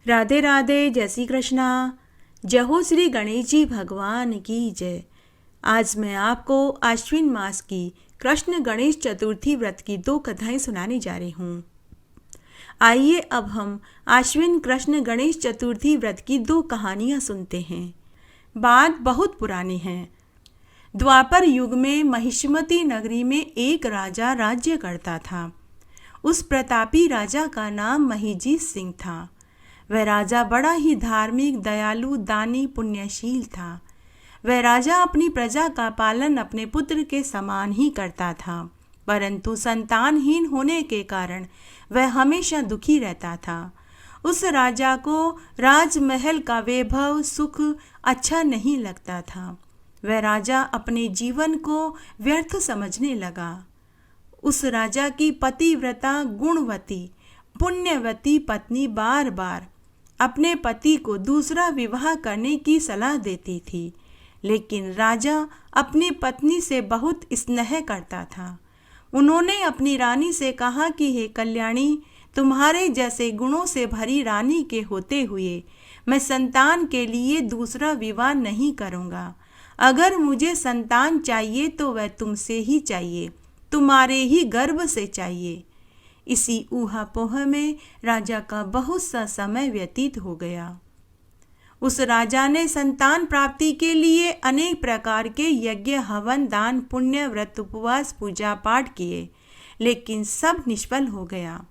राधे राधे, जय श्री कृष्णा। जय हो श्री गणेश जी भगवान की जय। आज मैं आपको आश्विन मास की कृष्ण गणेश चतुर्थी व्रत की 2 कथाएं सुनाने जा रही हूँ। आइए अब हम आश्विन कृष्ण गणेश चतुर्थी व्रत की 2 कहानियाँ सुनते हैं। बात बहुत पुरानी है। द्वापर युग में महिष्मती नगरी में एक राजा राज्य करता था। उस प्रतापी राजा का नाम महिजीत सिंह था। वह राजा बड़ा ही धार्मिक, दयालु, दानी, पुण्यशील था। वह राजा अपनी प्रजा का पालन अपने पुत्र के समान ही करता था, परंतु संतानहीन होने के कारण वह हमेशा दुखी रहता था। उस राजा को राजमहल का वैभव, सुख अच्छा नहीं लगता था। वह राजा अपने जीवन को व्यर्थ समझने लगा। उस राजा की पतिव्रता, गुणवती, पुण्यवती पत्नी बार बार अपने पति को दूसरा विवाह करने की सलाह देती थी, लेकिन राजा अपनी पत्नी से बहुत स्नेह करता था। उन्होंने अपनी रानी से कहा कि हे कल्याणी, तुम्हारे जैसे गुणों से भरी रानी के होते हुए मैं संतान के लिए दूसरा विवाह नहीं करूँगा। अगर मुझे संतान चाहिए तो वह तुमसे ही चाहिए, तुम्हारे ही गर्भ से चाहिए। इसी ऊहापोह में राजा का बहुत सा समय व्यतीत हो गया। उस राजा ने संतान प्राप्ति के लिए अनेक प्रकार के यज्ञ, हवन, दान, पुण्य, व्रत, उपवास, पूजा पाठ किए, लेकिन सब निष्फल हो गया।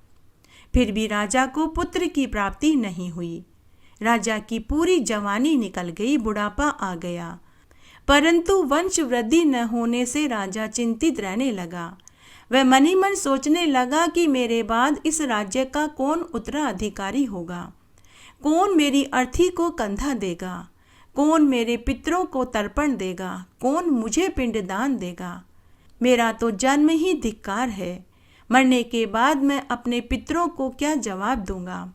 फिर भी राजा को पुत्र की प्राप्ति नहीं हुई। राजा की पूरी जवानी निकल गई, बुढ़ापा आ गया, परंतु वंश वृद्धि न होने से राजा चिंतित रहने लगा। वह मन ही मन सोचने लगा कि मेरे बाद इस राज्य का कौन उत्तराधिकारी होगा, कौन मेरी अर्थी को कंधा देगा, कौन मेरे पितरों को तर्पण देगा, कौन मुझे पिंडदान देगा। मेरा तो जन्म ही धिक्कार है। मरने के बाद मैं अपने पितरों को क्या जवाब दूंगा।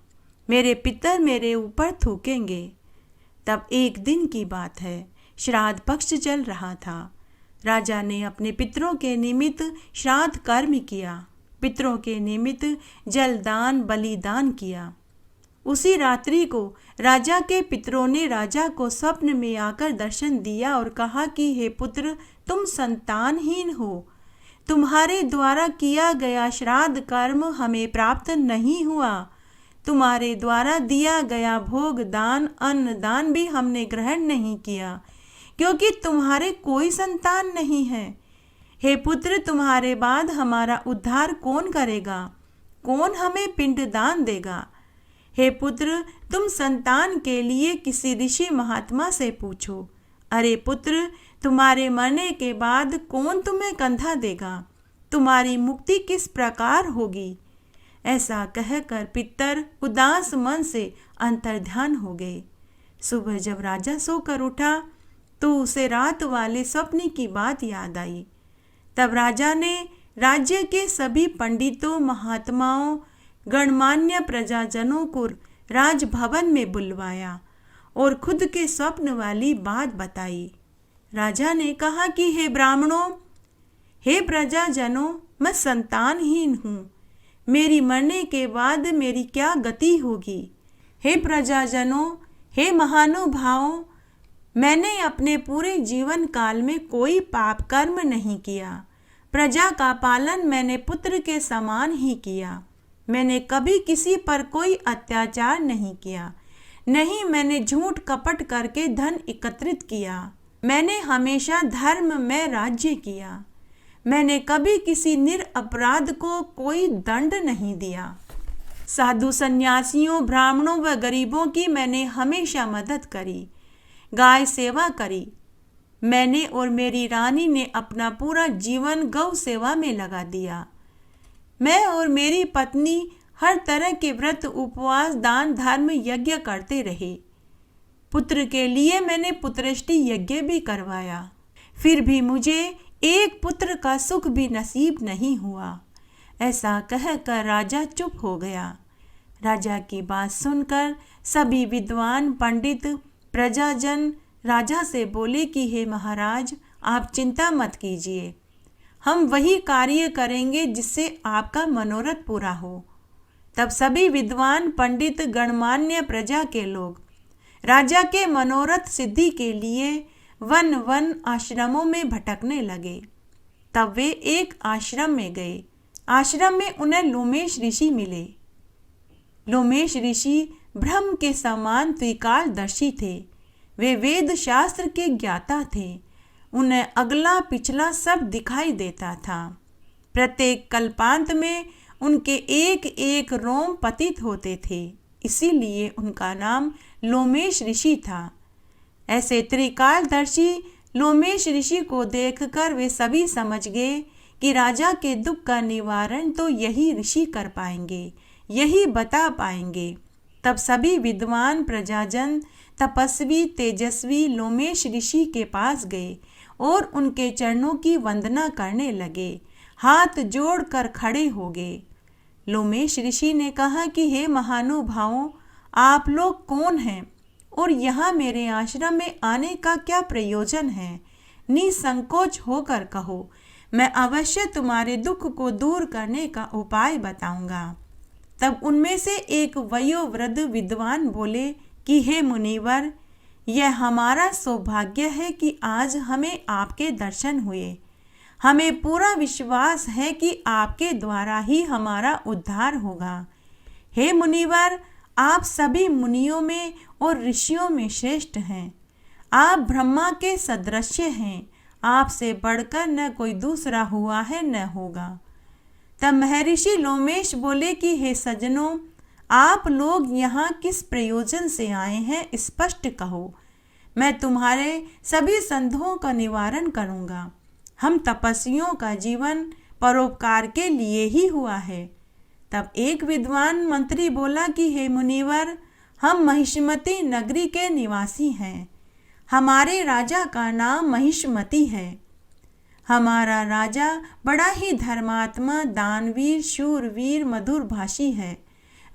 मेरे पितर मेरे ऊपर थूकेंगे। तब एक दिन की बात है, श्राद्ध पक्ष चल रहा था। राजा ने अपने पितरों के निमित्त श्राद्ध कर्म किया, पितरों के निमित्त जलदान, बलिदान किया। उसी रात्रि को राजा के पितरों ने राजा को स्वप्न में आकर दर्शन दिया और कहा कि हे पुत्र, तुम संतानहीन हो। तुम्हारे द्वारा किया गया श्राद्ध कर्म हमें प्राप्त नहीं हुआ। तुम्हारे द्वारा दिया गया भोग दान, अन्न दान भी हमने ग्रहण नहीं किया, क्योंकि तुम्हारे कोई संतान नहीं है। हे पुत्र, तुम्हारे बाद हमारा उद्धार कौन करेगा, कौन हमें पिंडदान देगा। हे पुत्र, तुम संतान के लिए किसी ऋषि महात्मा से पूछो। अरे पुत्र, तुम्हारे मरने के बाद कौन तुम्हें कंधा देगा, तुम्हारी मुक्ति किस प्रकार होगी। ऐसा कहकर पितर उदास मन से अंतर्ध्यान हो गए। सुबह जब राजा सोकर उठा तो उसे रात वाले स्वप्न की बात याद आई। तब राजा ने राज्य के सभी पंडितों, महात्माओं, गणमान्य प्रजाजनों को राजभवन में बुलवाया और खुद के स्वप्न वाली बात बताई। राजा ने कहा कि हे ब्राह्मणों, हे प्रजाजनों, मैं संतानहीन हूँ। मेरी मरने के बाद मेरी क्या गति होगी। हे प्रजाजनों, हे महानुभावों, मैंने अपने पूरे जीवन काल में कोई पाप कर्म नहीं किया। प्रजा का पालन मैंने पुत्र के समान ही किया। मैंने कभी किसी पर कोई अत्याचार नहीं किया, नहीं मैंने झूठ कपट करके धन एकत्रित किया। मैंने हमेशा धर्म में राज्य किया। मैंने कभी किसी निरपराध को कोई दंड नहीं दिया। साधु संन्यासियों, ब्राह्मणों व गरीबों की मैंने हमेशा मदद करी, गाय सेवा करी। मैंने और मेरी रानी ने अपना पूरा जीवन गौ सेवा में लगा दिया। मैं और मेरी पत्नी हर तरह के व्रत, उपवास, दान, धर्म, यज्ञ करते रहे। पुत्र के लिए मैंने पुत्रष्टि यज्ञ भी करवाया, फिर भी मुझे एक पुत्र का सुख भी नसीब नहीं हुआ। ऐसा कहकर राजा चुप हो गया। राजा की बात सुनकर सभी विद्वान, पंडित, प्रजाजन राजा से बोले कि हे महाराज, आप चिंता मत कीजिए, हम वही कार्य करेंगे जिससे आपका मनोरथ पूरा हो। तब सभी विद्वान पंडित गणमान्य प्रजा के लोग राजा के मनोरथ सिद्धि के लिए वन वन आश्रमों में भटकने लगे। तब वे एक आश्रम में गए। आश्रम में उन्हें लोमेश ऋषि मिले। लोमेश ऋषि ब्रह्म के समान त्रिकालदर्शी थे। वे वेद शास्त्र के ज्ञाता थे। उन्हें अगला पिछला सब दिखाई देता था। प्रत्येक कल्पांत में उनके एक एक रोम पतित होते थे, इसीलिए उनका नाम लोमेश ऋषि था। ऐसे त्रिकालदर्शी लोमेश ऋषि को देखकर वे सभी समझ गए कि राजा के दुख का निवारण तो यही ऋषि कर पाएंगे, यही बता पाएंगे। तब सभी विद्वान प्रजाजन तपस्वी तेजस्वी लोमेश ऋषि के पास गए और उनके चरणों की वंदना करने लगे, हाथ जोड़कर खड़े हो गए। लोमेश ऋषि ने कहा कि हे महानुभावों, आप लोग कौन हैं और यहाँ मेरे आश्रम में आने का क्या प्रयोजन है? निसंकोच होकर कहो, मैं अवश्य तुम्हारे दुख को दूर करने का उपाय बताऊंगा। तब उनमें से एक वयोवृद्ध विद्वान बोले कि हे मुनिवर, यह हमारा सौभाग्य है कि आज हमें आपके दर्शन हुए। हमें पूरा विश्वास है कि आपके द्वारा ही हमारा उद्धार होगा। हे मुनिवर, आप सभी मुनियों में और ऋषियों में श्रेष्ठ हैं। आप ब्रह्मा के सदृश्य हैं। आपसे बढ़कर न कोई दूसरा हुआ है न होगा। तब महर्षि लोमेश बोले कि हे सज्जनों, आप लोग यहाँ किस प्रयोजन से आए हैं, स्पष्ट कहो। मैं तुम्हारे सभी संदेहों का निवारण करूँगा। हम तपस्वियों का जीवन परोपकार के लिए ही हुआ है। तब एक विद्वान मंत्री बोला कि हे मुनिवर, हम महिष्मती नगरी के निवासी हैं। हमारे राजा का नाम महिष्मती है। हमारा राजा बड़ा ही धर्मात्मा, दानवीर, शूरवीर, मधुरभाषी है।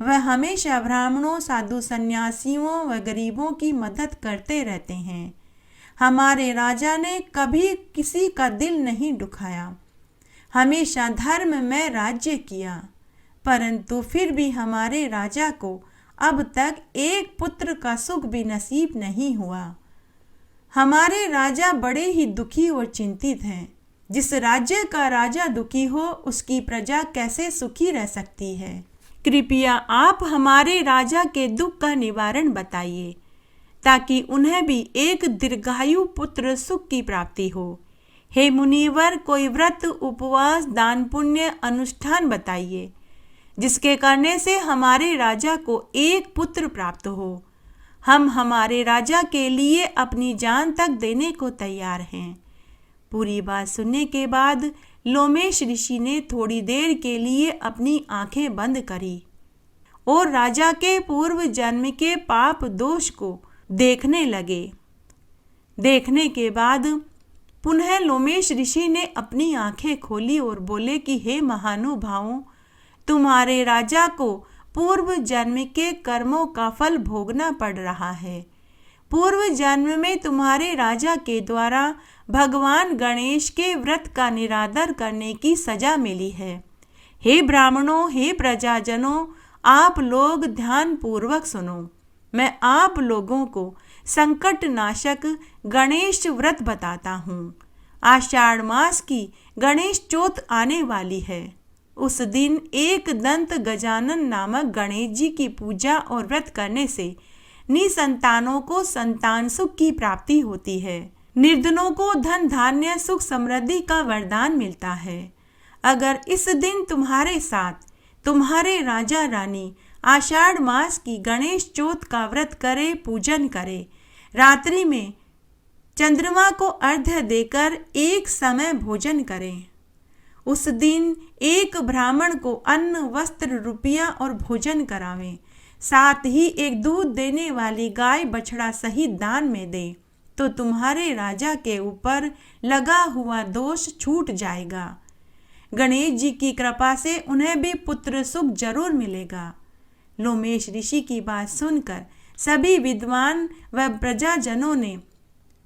वह हमेशा ब्राह्मणों, साधु संन्यासियों व गरीबों की मदद करते रहते हैं। हमारे राजा ने कभी किसी का दिल नहीं दुखाया, हमेशा धर्म में राज्य किया। परंतु फिर भी हमारे राजा को अब तक एक पुत्र का सुख भी नसीब नहीं हुआ। हमारे राजा बड़े ही दुखी और चिंतित हैं। जिस राज्य का राजा दुखी हो, उसकी प्रजा कैसे सुखी रह सकती है? कृपया आप हमारे राजा के दुख का निवारण बताइए, ताकि उन्हें भी एक दीर्घायु पुत्र सुख की प्राप्ति हो। हे मुनिवर, कोई व्रत, उपवास, दान पुण्य अनुष्ठान बताइए, जिसके करने से हमारे राजा को एक पुत्र प्राप्त हो। हम हमारे राजा के लिए अपनी जान तक देने को तैयार हैं। पूरी बात सुनने के बाद लोमेश ऋषि ने थोड़ी देर के लिए अपनी आंखें बंद करी और राजा के पूर्व जन्म के पाप दोष को देखने लगे। देखने के बाद पुनः लोमेश ऋषि ने अपनी आंखें खोली और बोले कि हे महानुभावों, तुम्हारे राजा को पूर्व जन्म के कर्मों का फल भोगना पड़ रहा है। पूर्व जन्म में तुम्हारे राजा के द्वारा भगवान गणेश के व्रत का निरादर करने की सजा मिली है। हे ब्राह्मणों, हे प्रजाजनों, आप लोग ध्यान पूर्वक सुनो। मैं आप लोगों को संकट नाशक गणेश व्रत बताता हूँ। आषाढ़ मास की गणेश चौथ आने वाली है। उस दिन एक दंत गजानन नामक गणेश जी की पूजा और व्रत करने से निसंतानों को संतान सुख की प्राप्ति होती है। निर्धनों को धन धान्य सुख समृद्धि का वरदान मिलता है। अगर इस दिन तुम्हारे साथ तुम्हारे राजा रानी आषाढ़ मास की गणेश चौथ का व्रत करे, पूजन करे, रात्रि में चंद्रमा को अर्घ्य देकर एक समय भोजन करें, उस दिन एक ब्राह्मण को अन्न, वस्त्र, रुपया और भोजन करावें, साथ ही एक दूध देने वाली गाय बछड़ा सहित दान में दे, तो तुम्हारे राजा के ऊपर लगा हुआ दोष छूट जाएगा। गणेश जी की कृपा से उन्हें भी पुत्र सुख जरूर मिलेगा। लोमेश ऋषि की बात सुनकर सभी विद्वान व प्रजाजनों ने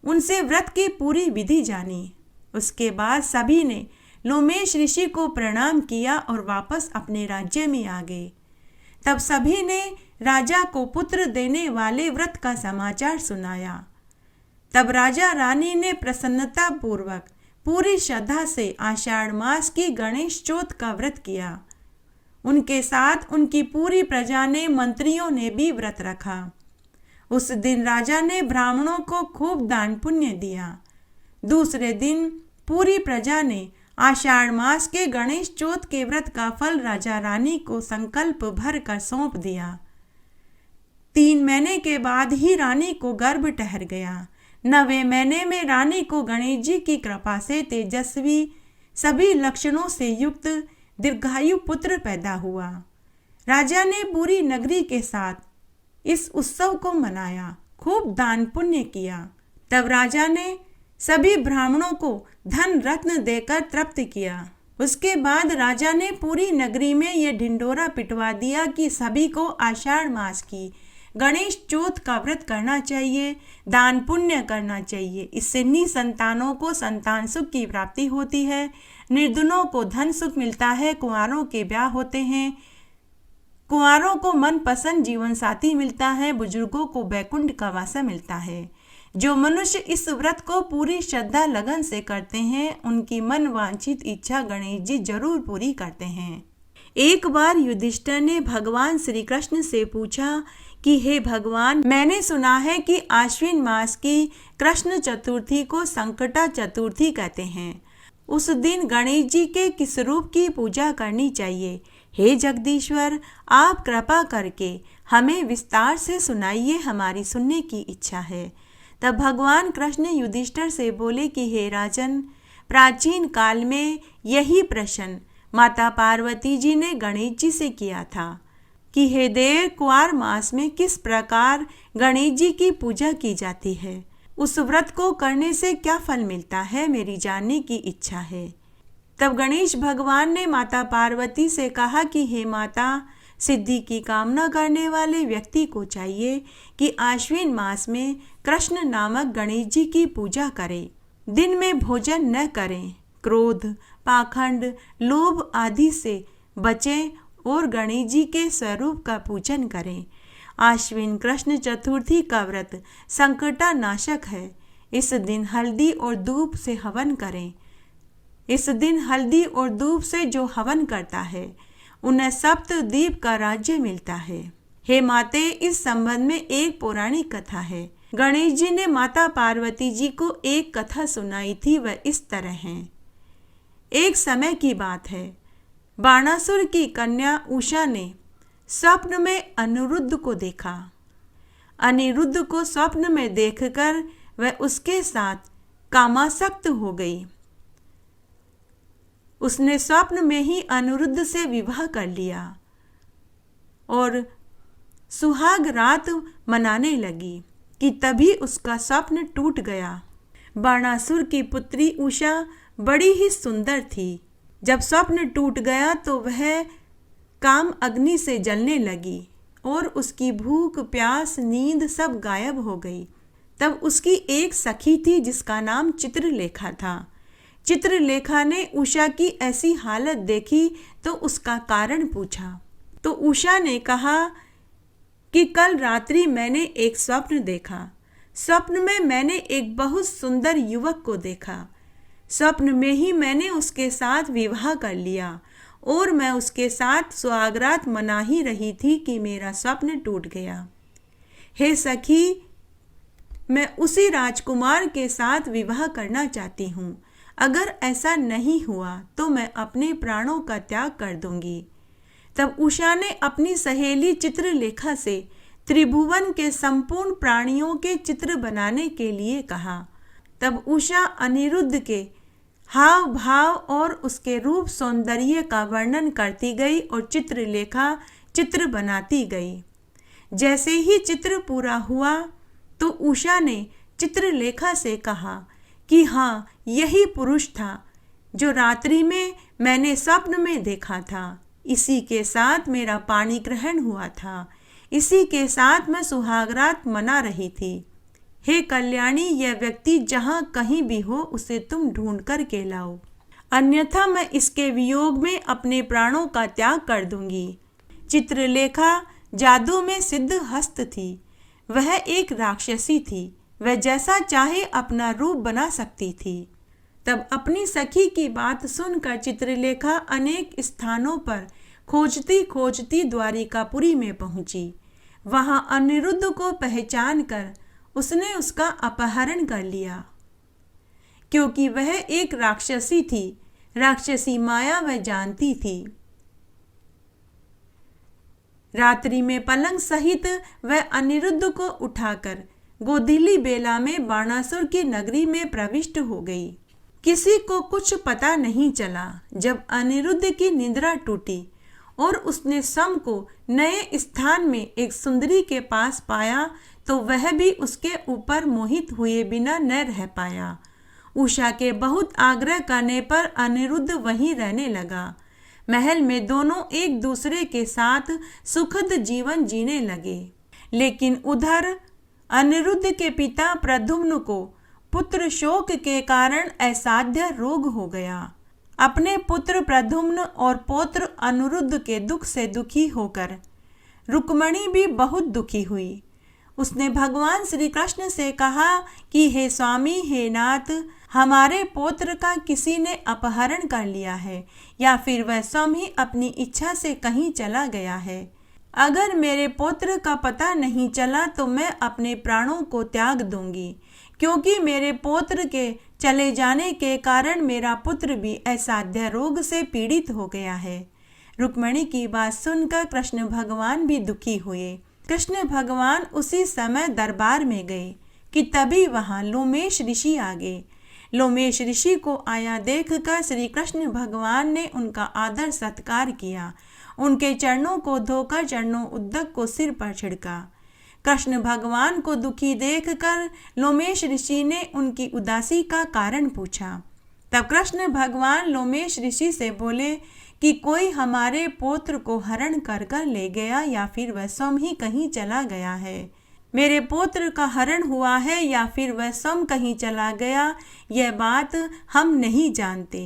उनसे व्रत की पूरी विधि जानी। उसके बाद सभी ने लोमेश ऋषि को प्रणाम किया और वापस अपने राज्य में आ गए। तब सभी ने राजा को पुत्र देने वाले व्रत का समाचार सुनाया। तब राजा रानी ने प्रसन्नता पूर्वक पूरी श्रद्धा से आषाढ़ मास की गणेश चौथ का व्रत किया। उनके साथ उनकी पूरी प्रजा ने, मंत्रियों ने भी व्रत रखा। उस दिन राजा ने ब्राह्मणों को खूब दान पुण्य दिया। दूसरे दिन पूरी प्रजा ने आषाढ़ मास के गणेश चौथ के व्रत का फल राजा रानी को संकल्प भर कर सौंप दिया। 3 महीने के बाद ही रानी को गर्भ ठहर गया। 9वें महीने में रानी को गणेश जी की कृपा से तेजस्वी, सभी लक्षणों से युक्त दीर्घायु पुत्र पैदा हुआ। राजा ने पूरी नगरी के साथ इस उत्सव को मनाया, खूब दान पुण्य किया। तब राजा ने सभी ब्राह्मणों को धन रत्न देकर तृप्त किया। उसके बाद राजा ने पूरी नगरी में यह ढिंढोरा पिटवा दिया कि सभी को आषाढ़ मास की गणेश चौथ का व्रत करना चाहिए, दान पुण्य करना चाहिए। इससे निसंतानों को संतान सुख की प्राप्ति होती है, निर्धनों को धन सुख मिलता है, कुंवारों के ब्याह होते हैं, कुंवारों को मनपसंद जीवन साथी मिलता है, बुजुर्गों को बैकुंठ का वासा मिलता है। जो मनुष्य इस व्रत को पूरी श्रद्धा लगन से करते हैं, उनकी मन वांछित इच्छा गणेश जी जरूर पूरी करते हैं। एक बार युधिष्ठिर ने भगवान श्री कृष्ण से पूछा कि हे भगवान, मैंने सुना है कि आश्विन मास की कृष्ण चतुर्थी को संकटा चतुर्थी कहते हैं। उस दिन गणेश जी के किस रूप की पूजा करनी चाहिए? हे जगदीश्वर, आप कृपा करके हमें विस्तार से सुनाइए, हमारी सुनने की इच्छा है। तब भगवान कृष्ण युधिष्ठिर से बोले कि हे राजन, प्राचीन काल में यही प्रश्न माता पार्वती जी ने गणेश जी से किया था कि हे देव, कुंवार मास में किस प्रकार गणेश जी की पूजा की जाती है, उस व्रत को करने से क्या फल मिलता है, मेरी जानने की इच्छा है। तब गणेश भगवान ने माता पार्वती से कहा कि हे माता, सिद्धि की कामना करने वाले व्यक्ति को चाहिए कि आश्विन मास में कृष्ण नामक गणेश जी की पूजा करें, दिन में भोजन न करें, क्रोध, पाखंड, लोभ आदि से बचें और गणेश जी के स्वरूप का पूजन करें। आश्विन कृष्ण चतुर्थी का व्रत संकटा नाशक है। इस दिन हल्दी और दूब से हवन करें। इस दिन हल्दी और दूब से जो हवन करता है, उन्हें सप्तद्वीप का राज्य मिलता है। हे माते, इस संबंध में एक पौराणिक कथा है। गणेश जी ने माता पार्वती जी को एक कथा सुनाई थी, वह इस तरह है। एक समय की बात है, बाणासुर की कन्या उषा ने स्वप्न में अनिरुद्ध को देखा। अनिरुद्ध को स्वप्न में देखकर वह उसके साथ कामासक्त हो गई। उसने स्वप्न में ही अनिरुद्ध से विवाह कर लिया और सुहाग रात मनाने लगी कि तभी उसका स्वप्न टूट गया। बाणासुर की पुत्री उषा बड़ी ही सुंदर थी। जब स्वप्न टूट गया तो वह काम अग्नि से जलने लगी और उसकी भूख, प्यास, नींद सब गायब हो गई। तब उसकी एक सखी थी जिसका नाम चित्रलेखा था। चित्रलेखा ने उषा की ऐसी हालत देखी तो उसका कारण पूछा। तो उषा ने कहा कि कल रात्रि मैंने एक स्वप्न देखा। स्वप्न में मैंने एक बहुत सुंदर युवक को देखा। स्वप्न में ही मैंने उसके साथ विवाह कर लिया और मैं उसके साथ सुहागरात मना ही रही थी कि मेरा स्वप्न टूट गया। हे सखी, मैं उसी राजकुमार के साथ विवाह करना चाहती हूँ। अगर ऐसा नहीं हुआ तो मैं अपने प्राणों का त्याग कर दूंगी। तब उषा ने अपनी सहेली चित्रलेखा से त्रिभुवन के संपूर्ण प्राणियों के चित्र बनाने के लिए कहा। तब उषा अनिरुद्ध के हाव भाव और उसके रूप सौंदर्य का वर्णन करती गई और चित्रलेखा चित्र बनाती गई। जैसे ही चित्र पूरा हुआ तो उषा ने चित्रलेखा से कहा कि हाँ, यही पुरुष था जो रात्रि में मैंने स्वप्न में देखा था। इसी के साथ मेरा पाणी ग्रहण हुआ था। इसी के साथ मैं सुहागरात मना रही थी। हे कल्याणी, यह व्यक्ति जहाँ कहीं भी हो उसे तुम ढूंढ कर के लाओ, अन्यथा मैं इसके वियोग में अपने प्राणों का त्याग कर दूंगी। चित्रलेखा जादू में सिद्ध हस्त थी। वह एक राक्षसी थी। वह जैसा चाहे अपना रूप बना सकती थी। तब अपनी सखी की बात सुनकर चित्रलेखा अनेक स्थानों पर खोजती खोजती द्वारिकापुरी में पहुंची। वहां अनिरुद्ध को पहचान कर उसने उसका अपहरण कर लिया। क्योंकि वह एक राक्षसी थी, राक्षसी माया वह जानती थी। रात्रि में पलंग सहित वह अनिरुद्ध को उठाकर गोधीली बेला में बाणासुर की नगरी में प्रविष्ट हो गई। किसी को कुछ पता नहीं चला। जब अनिरुद्ध की निद्रा टूटी और उसने सम को नए स्थान में एक सुंदरी के पास पाया तो वह भी उसके ऊपर मोहित हुए बिना न रह पाया। उषा के बहुत आग्रह करने पर अनिरुद्ध वहीं रहने लगा। महल में दोनों एक दूसरे के साथ सुखद जीवन जीने लगे। लेकिन उधर अनिरुद्ध के पिता प्रद्युम्न को पुत्र शोक के कारण असाध्य रोग हो गया। अपने पुत्र प्रद्युम्न और पौत्र अनिरुद्ध के दुख से दुखी होकर रुक्मणी भी बहुत दुखी हुई। उसने भगवान श्री कृष्ण से कहा कि हे स्वामी, हे नाथ, हमारे पौत्र का किसी ने अपहरण कर लिया है या फिर वह स्वयं ही अपनी इच्छा से कहीं चला गया है। अगर मेरे पौत्र का पता नहीं चला तो मैं अपने प्राणों को त्याग दूंगी, क्योंकि मेरे पौत्र के चले जाने के कारण मेरा पुत्र भी असाध्य रोग से पीड़ित हो गया है। रुक्मिणी की बात सुनकर कृष्ण भगवान भी दुखी हुए। कृष्ण भगवान उसी समय दरबार में गए कि तभी वहां लोमेश ऋषि आ गए। लोमेश ऋषि को आया देखकर श्री कृष्ण भगवान ने उनका आदर सत्कार किया। उनके चरणों को धोकर चरणों उद्दक को सिर पर छिड़का। कृष्ण भगवान को दुखी देखकर लोमेश ऋषि ने उनकी उदासी का कारण पूछा। तब कृष्ण भगवान लोमेश ऋषि से बोले कि कोई हमारे पौत्र को हरण कर कर ले गया या फिर वह स्वयं ही कहीं चला गया है। मेरे पौत्र का हरण हुआ है या फिर वह स्वयं कहीं चला गया, यह बात हम नहीं जानते।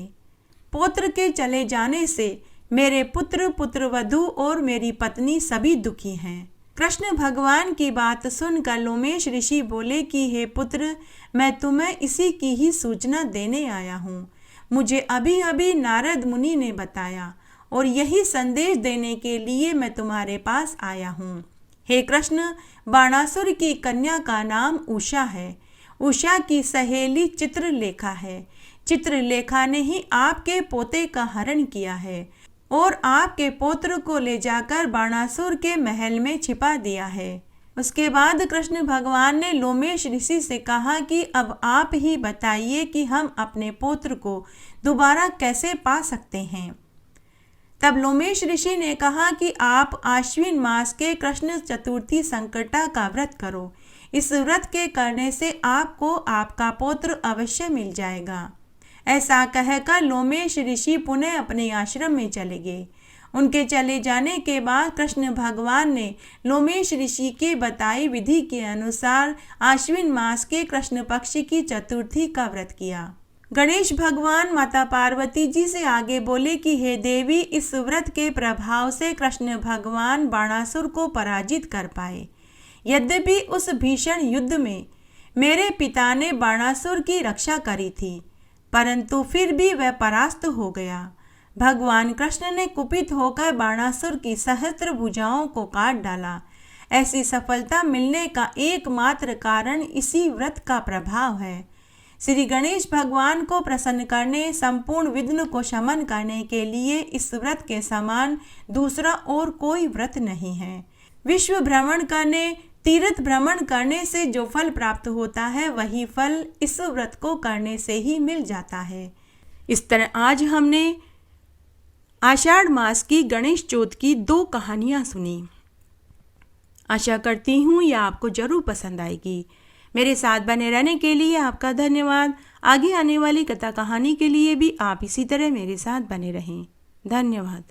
पौत्र के चले जाने से मेरे पुत्र, पुत्रवधू और मेरी पत्नी सभी दुखी हैं। कृष्ण भगवान की बात सुनकर लोमेश ऋषि बोले कि हे पुत्र, मैं तुम्हें इसी की ही सूचना देने आया हूँ। मुझे अभी अभी नारद मुनि ने बताया और यही संदेश देने के लिए मैं तुम्हारे पास आया हूँ। हे कृष्ण, बाणासुर की कन्या का नाम उषा है। उषा की सहेली चित्रलेखा है। चित्रलेखा ने ही आपके पोते का हरण किया है और आपके पौत्र को ले जाकर बाणासुर के महल में छिपा दिया है। उसके बाद कृष्ण भगवान ने लोमेश ऋषि से कहा कि अब आप ही बताइए कि हम अपने पौत्र को दोबारा कैसे पा सकते हैं। तब लोमेश ऋषि ने कहा कि आप आश्विन मास के कृष्ण चतुर्थी संकटा का व्रत करो। इस व्रत के करने से आपको आपका पौत्र अवश्य मिल जाएगा। ऐसा कहकर लोमेश ऋषि पुनः अपने आश्रम में चले गए। उनके चले जाने के बाद कृष्ण भगवान ने लोमेश ऋषि के बताई विधि के अनुसार आश्विन मास के कृष्ण पक्ष की चतुर्थी का व्रत किया। गणेश भगवान माता पार्वती जी से आगे बोले कि हे देवी, इस व्रत के प्रभाव से कृष्ण भगवान बाणासुर को पराजित कर पाए। यद्यपि उस भीषण युद्ध में मेरे पिता ने बाणासुर की रक्षा करी थी, परंतु फिर भी वह परास्त हो गया। भगवान कृष्ण ने कुपित होकर बाणासुर की सहस्त्र भुजाओं को काट डाला। ऐसी सफलता मिलने का एकमात्र कारण इसी व्रत का प्रभाव है। श्री गणेश भगवान को प्रसन्न करने, संपूर्ण विघ्न को शमन करने के लिए इस व्रत के समान दूसरा और कोई व्रत नहीं है। विश्व भ्रमण करने, तीर्थ भ्रमण करने से जो फल प्राप्त होता है वही फल इस व्रत को करने से ही मिल जाता है। इस तरह आज हमने आषाढ़ मास की गणेश चौथ की 2 कहानियाँ सुनी। आशा करती हूँ यह आपको जरूर पसंद आएगी। मेरे साथ बने रहने के लिए आपका धन्यवाद। आगे आने वाली कथा कहानी के लिए भी आप इसी तरह मेरे साथ बने रहें। धन्यवाद।